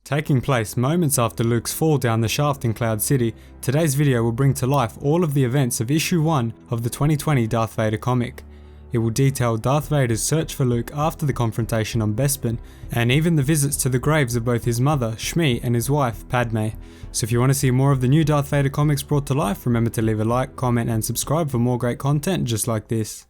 Taking place moments after Luke's fall down the shaft in Cloud City, today's video will bring to life all of the events of issue 1 of the 2020 Darth Vader comic. It will detail Darth Vader's search for Luke after the confrontation on Bespin, and even the visits to the graves of both his mother, Shmi, and his wife, Padme. So if you want to see more of the new Darth Vader comics brought to life, remember to leave a like, comment and subscribe for more great content just like this.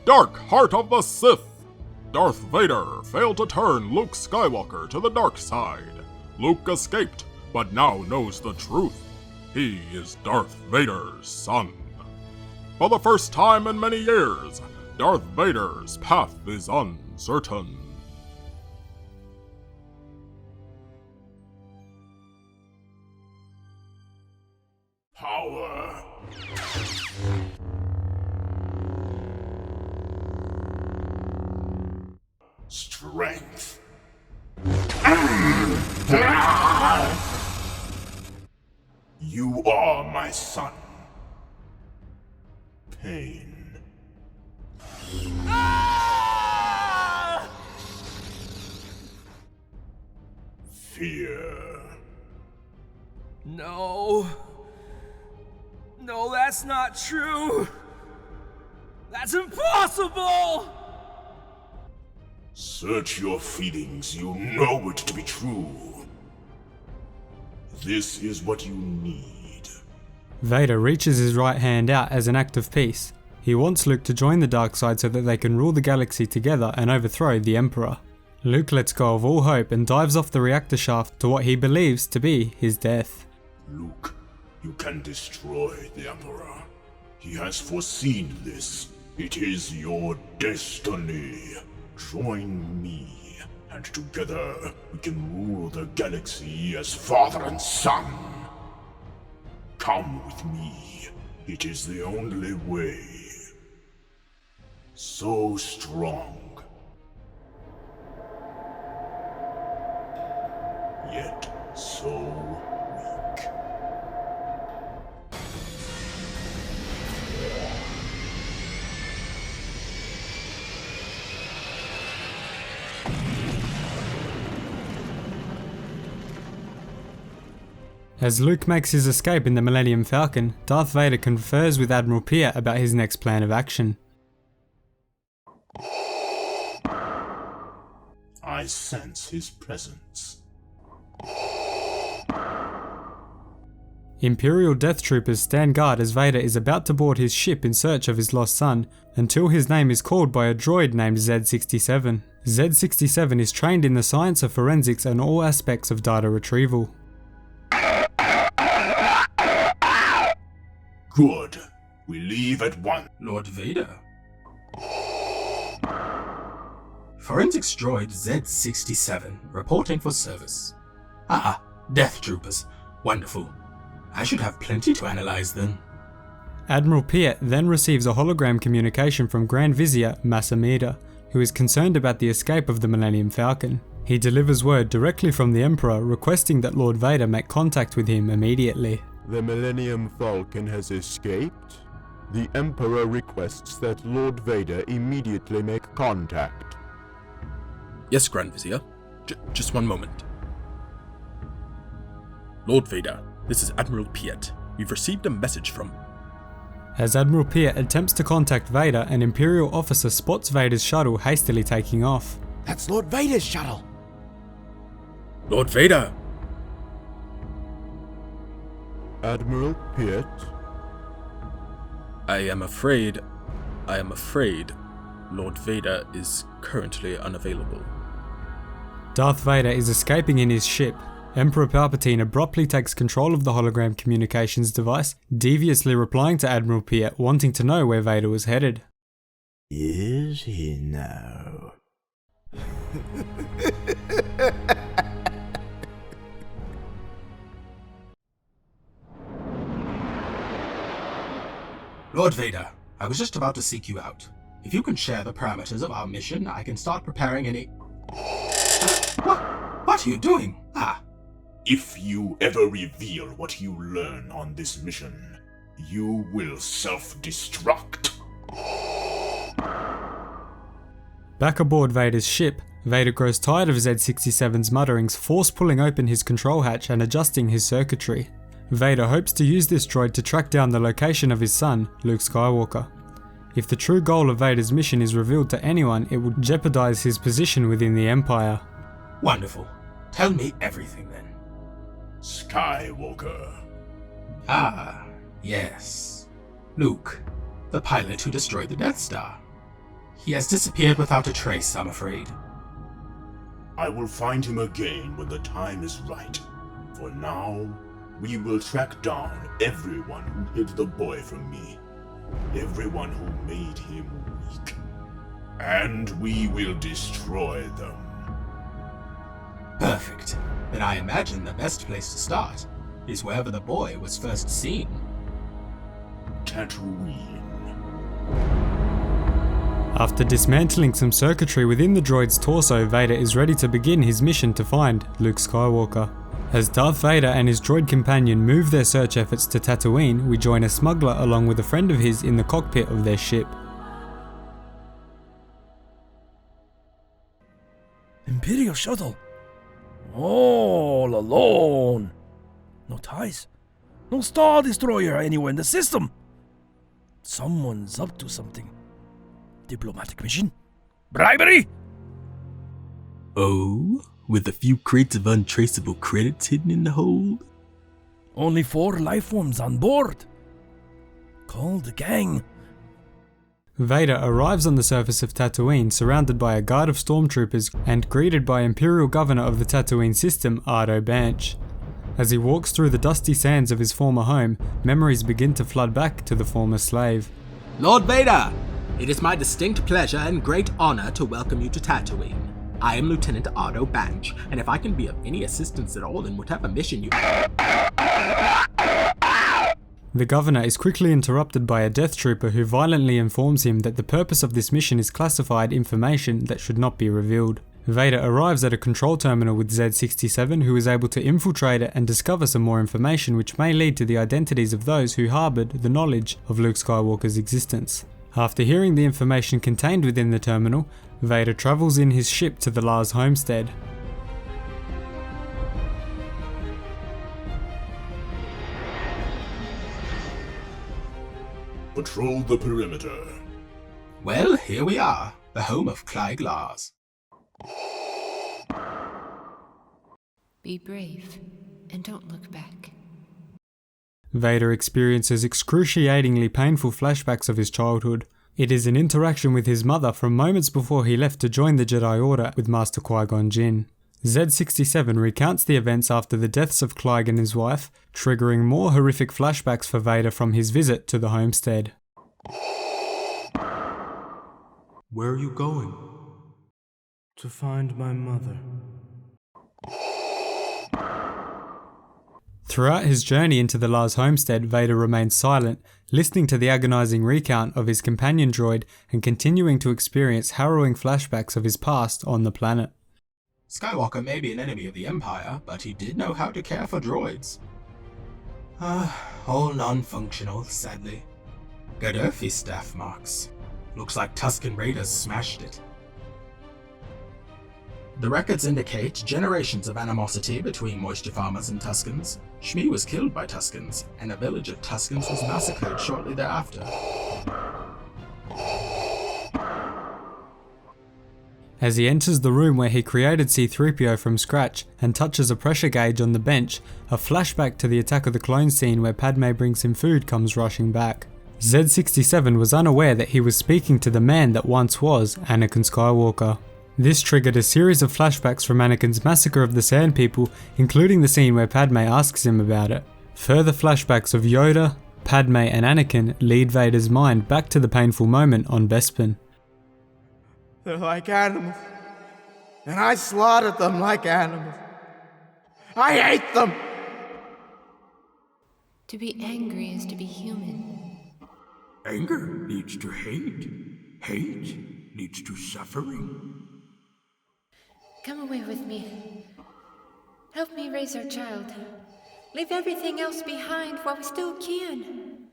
Dark Heart of the Sith! Darth Vader failed to turn Luke Skywalker to the dark side. Luke escaped, but now knows the truth. He is Darth Vader's son. For the first time in many years, Darth Vader's path is uncertain. Power. Strength. You are my son. Pain. Fear. No, that's not true. That's impossible! Search your feelings, you know it to be true. This is what you need. Vader reaches his right hand out as an act of peace. He wants Luke to join the dark side so that they can rule the galaxy together and overthrow the Emperor. Luke lets go of all hope and dives off the reactor shaft to what he believes to be his death. Luke, you can destroy the Emperor. He has foreseen this. It is your destiny. Join me, and together we can rule the galaxy as father and son. Come with me. It is the only way. So strong, yet so weak. As Luke makes his escape in the Millennium Falcon, Darth Vader confers with Admiral Piet about his next plan of action. I sense his presence. Imperial Death Troopers stand guard as Vader is about to board his ship in search of his lost son, until his name is called by a droid named Z-67. Z-67 is trained in the science of forensics and all aspects of data retrieval. Good. We leave at once. Lord Vader. Forensics droid Z-67, reporting for service. Ah, Death Troopers. Wonderful. I should have plenty to analyze then. Admiral Piet then receives a hologram communication from Grand Vizier Masamida, who is concerned about the escape of the Millennium Falcon. He delivers word directly from the Emperor requesting that Lord Vader make contact with him immediately. The Millennium Falcon has escaped. The Emperor requests that Lord Vader immediately make contact. Yes, Grand Vizier. Just one moment. Lord Vader, this is Admiral Piet. We've received a message from... As Admiral Piet attempts to contact Vader, an Imperial officer spots Vader's shuttle hastily taking off. That's Lord Vader's shuttle! Lord Vader! Admiral Piet? I am afraid Lord Vader is currently unavailable. Darth Vader is escaping in his ship. Emperor Palpatine abruptly takes control of the hologram communications device, deviously replying to Admiral Piet wanting to know where Vader was headed. Is he now? Lord Vader, I was just about to seek you out. If you can share the parameters of our mission, I can start preparing any... What are you doing? If you ever reveal what you learn on this mission, you will self-destruct. Back aboard Vader's ship, Vader grows tired of Z-67's mutterings, force pulling open his control hatch and adjusting his circuitry. Vader hopes to use this droid to track down the location of his son, Luke Skywalker. If the true goal of Vader's mission is revealed to anyone, it would jeopardize his position within the Empire. Wonderful. Tell me everything then. Skywalker. Yes. Luke, the pilot who destroyed the Death Star. He has disappeared without a trace, I'm afraid. I will find him again when the time is right. For now, we will track down everyone who hid the boy from me. Everyone who made him weak. And we will destroy them. Perfect. Then I imagine the best place to start is wherever the boy was first seen. Tatooine. After dismantling some circuitry within the droid's torso, Vader is ready to begin his mission to find Luke Skywalker. As Darth Vader and his droid companion move their search efforts to Tatooine, we join a smuggler along with a friend of his in the cockpit of their ship. Imperial shuttle. All alone. No ties. No Star Destroyer anywhere in the system. Someone's up to something. Diplomatic mission? Bribery? Oh, with a few crates of untraceable credits hidden in the hold? Only 4 life forms on board. Call the gang. Vader arrives on the surface of Tatooine surrounded by a guard of stormtroopers and greeted by Imperial Governor of the Tatooine system, Ardo Banch. As he walks through the dusty sands of his former home, memories begin to flood back to the former slave. Lord Vader! It is my distinct pleasure and great honor to welcome you to Tatooine. I am Lieutenant Ardo Banch, and if I can be of any assistance at all in whatever mission you... The governor is quickly interrupted by a death trooper who violently informs him that the purpose of this mission is classified information that should not be revealed. Vader arrives at a control terminal with Z-67, who is able to infiltrate it and discover some more information which may lead to the identities of those who harboured the knowledge of Luke Skywalker's existence. After hearing the information contained within the terminal, Vader travels in his ship to the Lars homestead. Patrol the perimeter. Well, here we are, the home of Clive Lars. Be brave, and don't look back. Vader experiences excruciatingly painful flashbacks of his childhood. It is an interaction with his mother from moments before he left to join the Jedi Order with Master Qui-Gon Jinn. Z-67 recounts the events after the deaths of Clive and his wife, triggering more horrific flashbacks for Vader from his visit to the homestead. Where are you going? To find my mother. Throughout his journey into the Lars homestead, Vader remains silent, listening to the agonizing recount of his companion droid and continuing to experience harrowing flashbacks of his past on the planet. Skywalker may be an enemy of the Empire, but he did know how to care for droids. All non-functional, sadly. Gaddafi staff marks. Looks like Tusken Raiders smashed it. The records indicate generations of animosity between moisture farmers and Tuskens. Shmi was killed by Tuskens, and a village of Tuskens was massacred shortly thereafter. As he enters the room where he created C-3PO from scratch and touches a pressure gauge on the bench, a flashback to the Attack of the Clones scene where Padme brings him food comes rushing back. Z-67 was unaware that he was speaking to the man that once was Anakin Skywalker. This triggered a series of flashbacks from Anakin's massacre of the Sand People, including the scene where Padme asks him about it. Further flashbacks of Yoda, Padme and Anakin lead Vader's mind back to the painful moment on Bespin. They're like animals, and I slaughtered them like animals. I hate them! To be angry is to be human. Anger leads to hate. Hate leads to suffering. Come away with me. Help me raise our child. Leave everything else behind while we still can.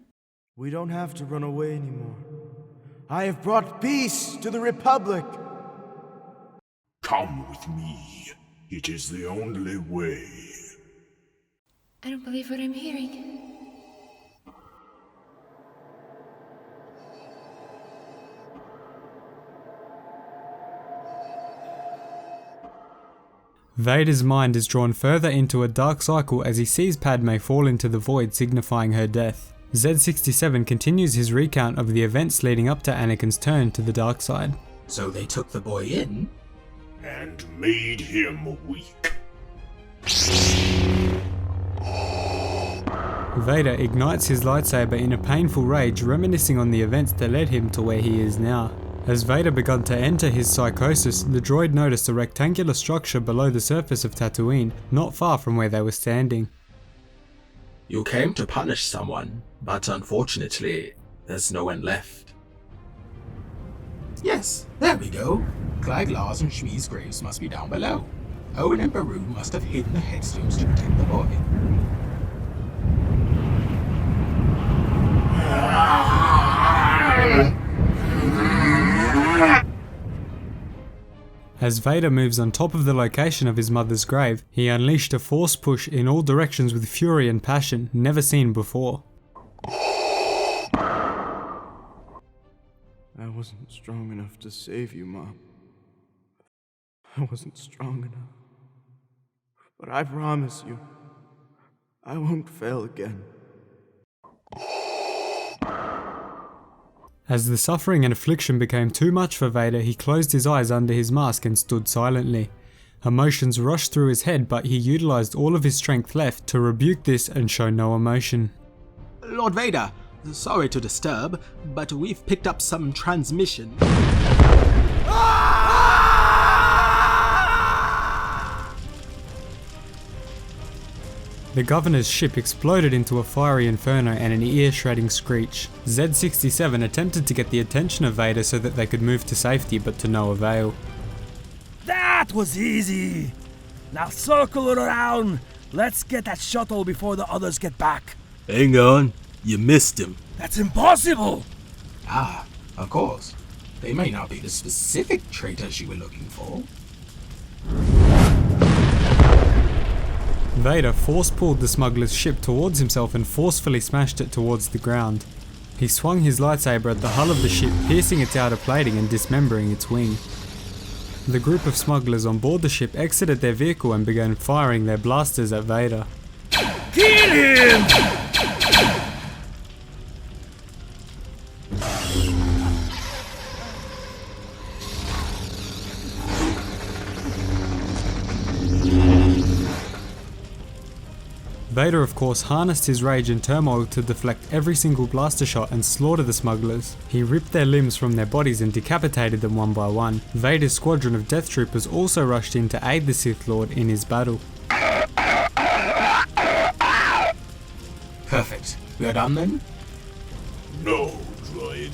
We don't have to run away anymore. I have brought peace to the Republic. Come with me. It is the only way. I don't believe what I'm hearing. Vader's mind is drawn further into a dark cycle as he sees Padme fall into the void, signifying her death. Z67 continues his recount of the events leading up to Anakin's turn to the dark side. So they took the boy in? And made him weak. Vader ignites his lightsaber in a painful rage, reminiscing on the events that led him to where he is now. As Vader began to enter his psychosis, the droid noticed a rectangular structure below the surface of Tatooine, not far from where they were standing. You came to punish someone, but unfortunately, there's no one left. Yes, there we go. Lars and Shmi's graves must be down below. Owen and Beru must have hidden the headstones to protect the boy. As Vader moves on top of the location of his mother's grave, he unleashed a force push in all directions with fury and passion never seen before. I wasn't strong enough to save you, Mom. I wasn't strong enough. But I promise you, I won't fail again. As the suffering and affliction became too much for Vader, he closed his eyes under his mask and stood silently. Emotions rushed through his head, but he utilized all of his strength left to rebuke this and show no emotion. Lord Vader, sorry to disturb, but we've picked up some transmission. The governor's ship exploded into a fiery inferno and an ear-shredding screech. Z67 attempted to get the attention of Vader so that they could move to safety, but to no avail. That was easy! Now circle it around! Let's get that shuttle before the others get back! Hang on, you missed him. That's impossible! Ah, of course. They may not be the specific traitors you were looking for. Vader force-pulled the smuggler's ship towards himself and forcefully smashed it towards the ground. He swung his lightsaber at the hull of the ship, piercing its outer plating and dismembering its wing. The group of smugglers on board the ship exited their vehicle and began firing their blasters at Vader. Kill him! Vader of course harnessed his rage and turmoil to deflect every single blaster shot and slaughter the smugglers. He ripped their limbs from their bodies and decapitated them one by one. Vader's squadron of death troopers also rushed in to aid the Sith Lord in his battle. Perfect. We are done then? No, droid.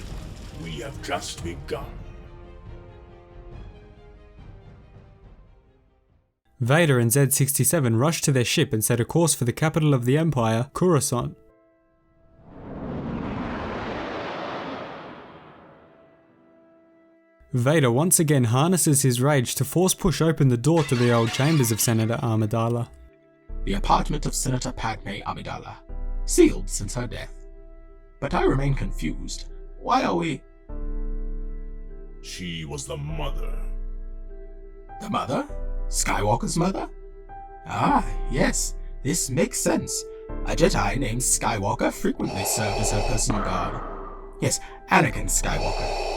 We have just begun. Vader and Z67 rushed to their ship and set a course for the capital of the Empire, Coruscant. Vader once again harnesses his rage to force push open the door to the old chambers of Senator Amidala. The apartment of Senator Padme Amidala. Sealed since her death. But I remain confused. Why are we... She was the mother. The mother? Skywalker's mother? Ah, yes, this makes sense. A Jedi named Skywalker frequently served as her personal guard. Yes, Anakin Skywalker.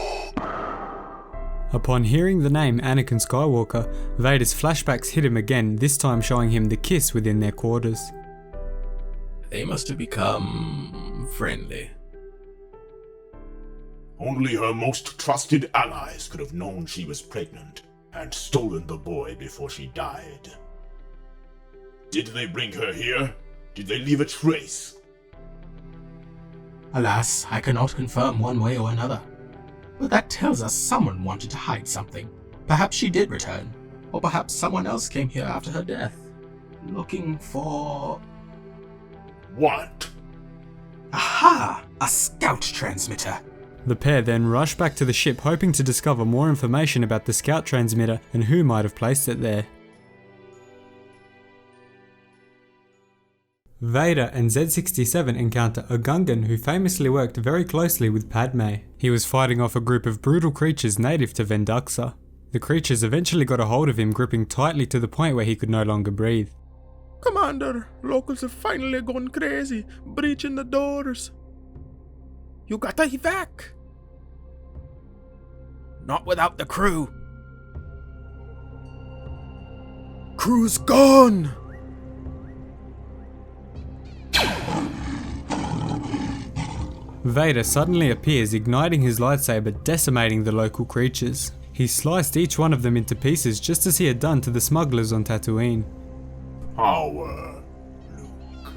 Upon hearing the name Anakin Skywalker, Vader's flashbacks hit him again, this time showing him the kiss within their quarters. They must have become friendly. Only her most trusted allies could have known she was pregnant and stolen the boy before she died. Did they bring her here? Did they leave a trace? Alas, I cannot confirm one way or another. But that tells us someone wanted to hide something. Perhaps she did return, or perhaps someone else came here after her death, looking for... What? Aha! A scout transmitter! The pair then rush back to the ship hoping to discover more information about the scout transmitter and who might have placed it there. Vader and Z-67 encounter a Gungan who famously worked very closely with Padme. He was fighting off a group of brutal creatures native to Venduxa. The creatures eventually got a hold of him, gripping tightly to the point where he could no longer breathe. Commander, locals have finally gone crazy, breaching the doors. You gotta evac. Not without the crew. Crew's gone. Vader suddenly appears, igniting his lightsaber, decimating the local creatures. He sliced each one of them into pieces just as he had done to the smugglers on Tatooine. Power, Luke.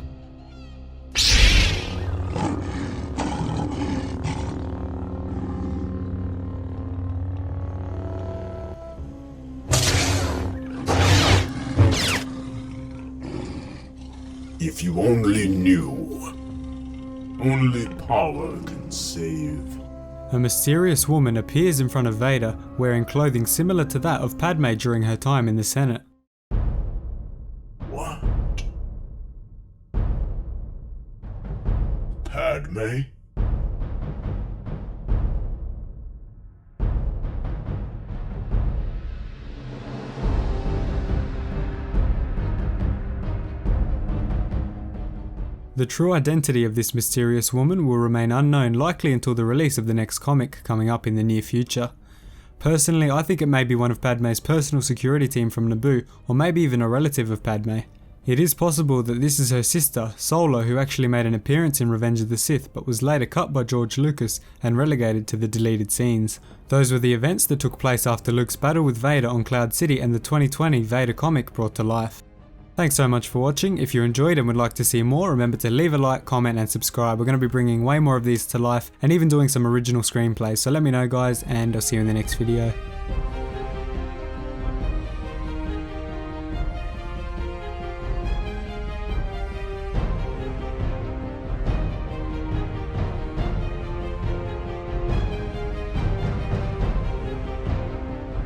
If you only knew, only power can save. A mysterious woman appears in front of Vader, wearing clothing similar to that of Padme during her time in the Senate. What? Padme? The true identity of this mysterious woman will remain unknown, likely until the release of the next comic coming up in the near future. Personally, I think it may be one of Padme's personal security team from Naboo, or maybe even a relative of Padme. It is possible that this is her sister, Solo, who actually made an appearance in Revenge of the Sith but was later cut by George Lucas and relegated to the deleted scenes. Those were the events that took place after Luke's battle with Vader on Cloud City and the 2020 Vader comic brought to life. Thanks so much for watching. If you enjoyed and would like to see more, remember to leave a like, comment and subscribe. We're going to be bringing way more of these to life and even doing some original screenplays, so let me know guys, and I'll see you in the next video.